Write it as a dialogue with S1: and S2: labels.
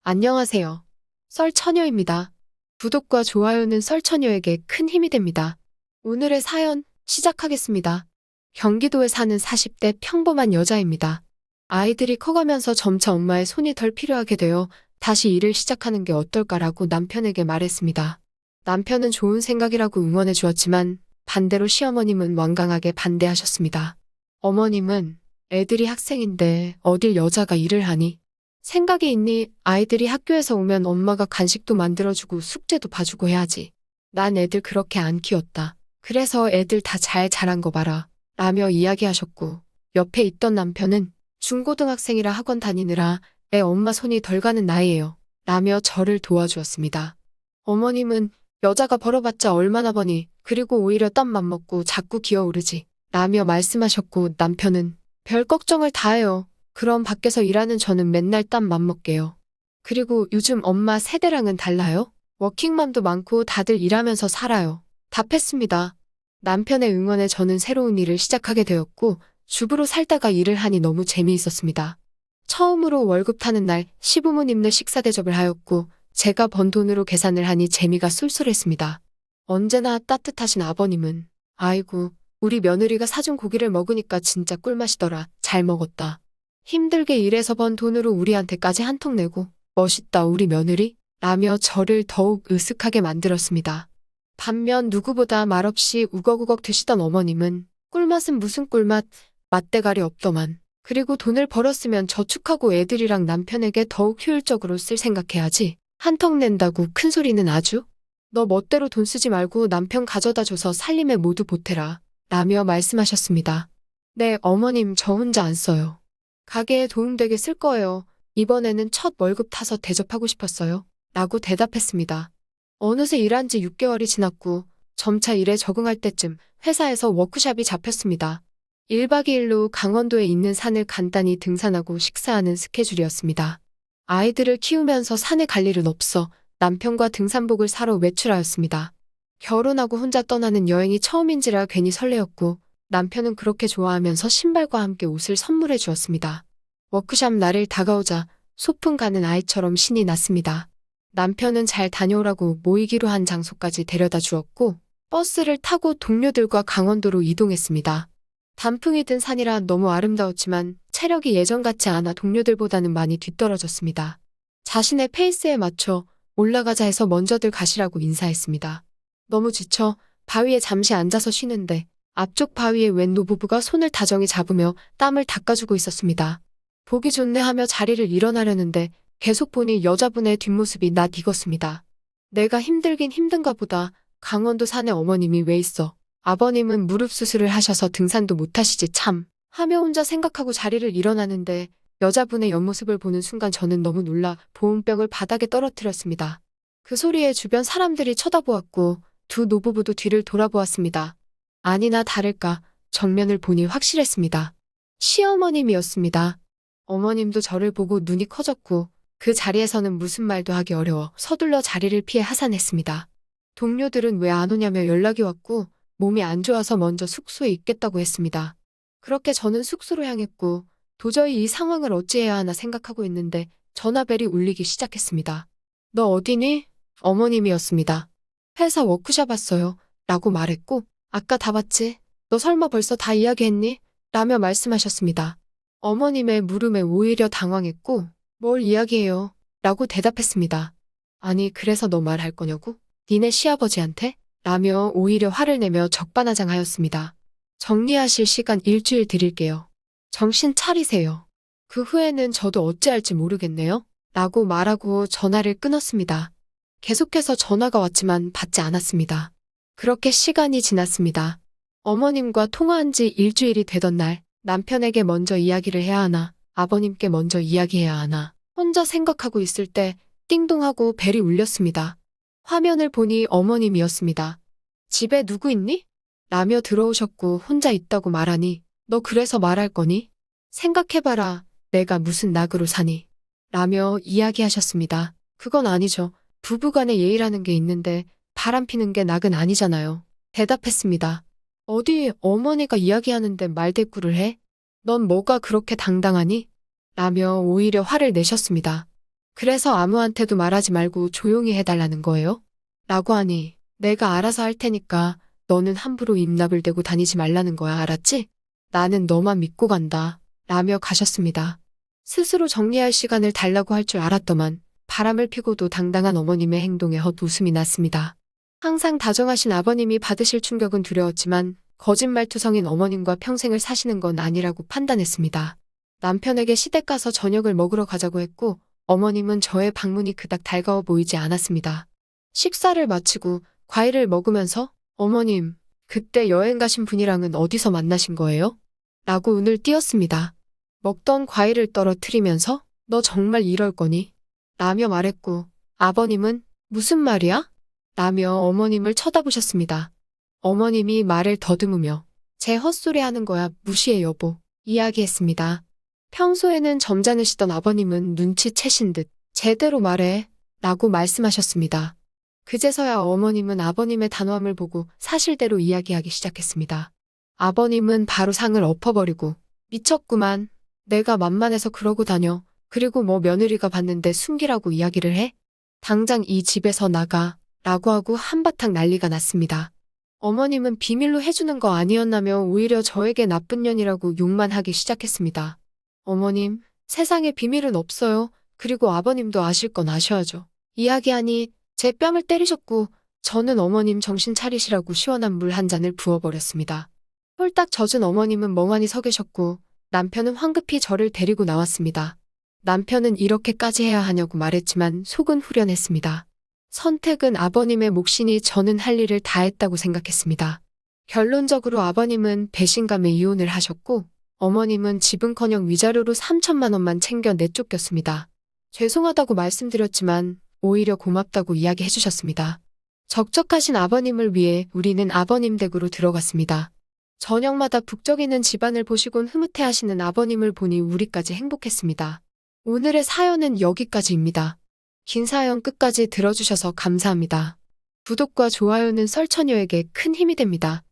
S1: 안녕하세요. 썰처녀입니다. 구독과 좋아요는 썰처녀에게 큰 힘이 됩니다. 오늘의 사연 시작하겠습니다. 경기도에 사는 40대 평범한 여자입니다. 아이들이 커가면서 점차 엄마의 손이 덜 필요하게 되어 다시 일을 시작하는 게 어떨까라고 남편에게 말했습니다. 남편은 좋은 생각이라고 응원해 주었지만 반대로 시어머님은 완강하게 반대하셨습니다. 어머님은 애들이 학생인데 어딜 여자가 일을 하니? 생각이 있니? 아이들이 학교에서 오면 엄마가 간식도 만들어주고 숙제도 봐주고 해야지. 난 애들 그렇게 안 키웠다. 그래서 애들 다 잘 자란 거 봐라. 라며 이야기하셨고, 옆에 있던 남편은 중고등학생이라 학원 다니느라 애 엄마 손이 덜 가는 나이에요. 라며 저를 도와주었습니다. 어머님은 여자가 벌어봤자 얼마나 버니, 그리고 오히려 땀만 먹고 자꾸 기어오르지. 라며 말씀하셨고, 남편은 별 걱정을 다 해요. 그럼 밖에서 일하는 저는 맨날 땀 맘먹게요. 그리고 요즘 엄마 세대랑은 달라요? 워킹맘도 많고 다들 일하면서 살아요. 답했습니다. 남편의 응원에 저는 새로운 일을 시작하게 되었고 주부로 살다가 일을 하니 너무 재미있었습니다. 처음으로 월급 타는 날 시부모님네 식사 대접을 하였고 제가 번 돈으로 계산을 하니 재미가 쏠쏠했습니다. 언제나 따뜻하신 아버님은 아이고 우리 며느리가 사준 고기를 먹으니까 진짜 꿀맛이더라. 잘 먹었다. 힘들게 일해서 번 돈으로 우리한테까지 한 통 내고 멋있다 우리 며느리? 라며 저를 더욱 으쓱하게 만들었습니다. 반면 누구보다 말없이 우걱우걱 드시던 어머님은 꿀맛은 무슨 꿀맛, 맛대가리 없더만. 그리고 돈을 벌었으면 저축하고 애들이랑 남편에게 더욱 효율적으로 쓸 생각해야지. 한 턱 낸다고 큰 소리는 아주? 너 멋대로 돈 쓰지 말고 남편 가져다 줘서 살림에 모두 보태라. 라며 말씀하셨습니다. 네, 어머님 저 혼자 안 써요. 가게에 도움되게 쓸 거예요. 이번에는 첫 월급 타서 대접하고 싶었어요. 라고 대답했습니다. 어느새 일한 지 6개월이 지났고 점차 일에 적응할 때쯤 회사에서 워크숍이 잡혔습니다. 1박 2일로 강원도에 있는 산을 간단히 등산하고 식사하는 스케줄이었습니다. 아이들을 키우면서 산에 갈 일은 없어 남편과 등산복을 사러 외출하였습니다. 결혼하고 혼자 떠나는 여행이 처음인지라 괜히 설레었고 남편은 그렇게 좋아하면서 신발과 함께 옷을 선물해 주었습니다. 워크숍 날일 다가오자 소풍 가는 아이처럼 신이 났습니다. 남편은 잘 다녀오라고 모이기로 한 장소까지 데려다 주었고 버스를 타고 동료들과 강원도로 이동했습니다. 단풍이 든 산이라 너무 아름다웠지만 체력이 예전 같지 않아 동료들보다는 많이 뒤떨어졌습니다. 자신의 페이스에 맞춰 올라가자 해서 먼저들 가시라고 인사했습니다. 너무 지쳐 바위에 잠시 앉아서 쉬는데 앞쪽 바위에 웬 노부부가 손을 다정히 잡으며 땀을 닦아주고 있었습니다. 보기 좋네 하며 자리를 일어나려는데 계속 보니 여자분의 뒷모습이 낯 익었습니다. 내가 힘들긴 힘든가 보다. 강원도 산에 어머님이 왜 있어? 아버님은 무릎 수술을 하셔서 등산도 못하시지 참. 하며 혼자 생각하고 자리를 일어나는데 여자분의 옆모습을 보는 순간 저는 너무 놀라 보온병을 바닥에 떨어뜨렸습니다. 그 소리에 주변 사람들이 쳐다보았고 두 노부부도 뒤를 돌아보았습니다. 아니나 다를까 정면을 보니 확실했습니다. 시어머님이었습니다. 어머님도 저를 보고 눈이 커졌고 그 자리에서는 무슨 말도 하기 어려워 서둘러 자리를 피해 하산했습니다. 동료들은 왜 안 오냐며 연락이 왔고 몸이 안 좋아서 먼저 숙소에 있겠다고 했습니다. 그렇게 저는 숙소로 향했고 도저히 이 상황을 어찌해야 하나 생각하고 있는데 전화벨이 울리기 시작했습니다. 너 어디니? 어머님이었습니다. 회사 워크숍 왔어요. 라고 말했고 아까 다 봤지? 너 설마 벌써 다 이야기했니? 라며 말씀하셨습니다. 어머님의 물음에 오히려 당황했고 뭘 이야기해요? 라고 대답했습니다. 아니 그래서 너 말할 거냐고? 니네 시아버지한테? 라며 오히려 화를 내며 적반하장하였습니다. 정리하실 시간 일주일 드릴게요. 정신 차리세요. 그 후에는 저도 어찌할지 모르겠네요. 라고 말하고 전화를 끊었습니다. 계속해서 전화가 왔지만 받지 않았습니다. 그렇게 시간이 지났습니다. 어머님과 통화한 지 일주일이 되던 날 남편에게 먼저 이야기를 해야 하나 아버님께 먼저 이야기해야 하나 혼자 생각하고 있을 때 띵동하고 벨이 울렸습니다. 화면을 보니 어머님이었습니다. 집에 누구 있니? 라며 들어오셨고 혼자 있다고 말하니 너 그래서 말할 거니? 생각해봐라. 내가 무슨 낙으로 사니? 라며 이야기하셨습니다. 그건 아니죠. 부부간에 예의라는 게 있는데 바람 피는 게 낙은 아니잖아요. 대답했습니다. 어디 어머니가 이야기하는데 말대꾸를 해? 넌 뭐가 그렇게 당당하니? 라며 오히려 화를 내셨습니다. 그래서 아무한테도 말하지 말고 조용히 해달라는 거예요? 라고 하니 내가 알아서 할 테니까 너는 함부로 입 나불대고 다니지 말라는 거야, 알았지? 나는 너만 믿고 간다. 라며 가셨습니다. 스스로 정리할 시간을 달라고 할 줄 알았더만 바람을 피고도 당당한 어머님의 행동에 헛웃음이 났습니다. 항상 다정하신 아버님이 받으실 충격은 두려웠지만 거짓말투성인 어머님과 평생을 사시는 건 아니라고 판단했습니다. 남편에게 시댁 가서 저녁을 먹으러 가자고 했고 어머님은 저의 방문이 그닥 달가워 보이지 않았습니다. 식사를 마치고 과일을 먹으면서 어머님, 그때 여행 가신 분이랑은 어디서 만나신 거예요? 라고 운을 띄었습니다. 먹던 과일을 떨어뜨리면서 너 정말 이럴 거니? 라며 말했고 아버님은 무슨 말이야? 라며 어머님을 쳐다보셨습니다. 어머님이 말을 더듬으며 제 헛소리 하는 거야 무시해 여보 이야기했습니다. 평소에는 점잖으시던 아버님은 눈치채신 듯 제대로 말해 라고 말씀하셨습니다. 그제서야 어머님은 아버님의 단호함을 보고 사실대로 이야기하기 시작했습니다. 아버님은 바로 상을 엎어버리고 미쳤구만. 내가 만만해서 그러고 다녀. 그리고 뭐 며느리가 봤는데 숨기라고 이야기를 해? 당장 이 집에서 나가. 라고 하고 한바탕 난리가 났습니다. 어머님은 비밀로 해주는 거 아니었나며 오히려 저에게 나쁜 년이라고 욕만 하기 시작했습니다. 어머님, 세상에 비밀은 없어요. 그리고 아버님도 아실 건 아셔야죠. 이야기하니 제 뺨을 때리셨고 저는 어머님 정신 차리시라고 시원한 물 한 잔을 부어버렸습니다. 홀딱 젖은 어머님은 멍하니 서 계셨고 남편은 황급히 저를 데리고 나왔습니다. 남편은 이렇게까지 해야 하냐고 말했지만 속은 후련했습니다. 선택은 아버님의 몫이니 저는 할 일을 다 했다고 생각했습니다. 결론적으로 아버님은 배신감에 이혼을 하셨고 어머님은 집은커녕 위자료로 3천만 원만 챙겨 내쫓겼습니다. 죄송하다고 말씀드렸지만 오히려 고맙다고 이야기해 주셨습니다. 적적하신 아버님을 위해 우리는 아버님 댁으로 들어갔습니다. 저녁마다 북적이는 집안을 보시곤 흐뭇해하시는 아버님을 보니 우리까지 행복했습니다. 오늘의 사연은 여기까지입니다. 긴 사연 끝까지 들어주셔서 감사합니다. 구독과 좋아요는 썰처녀에게 큰 힘이 됩니다.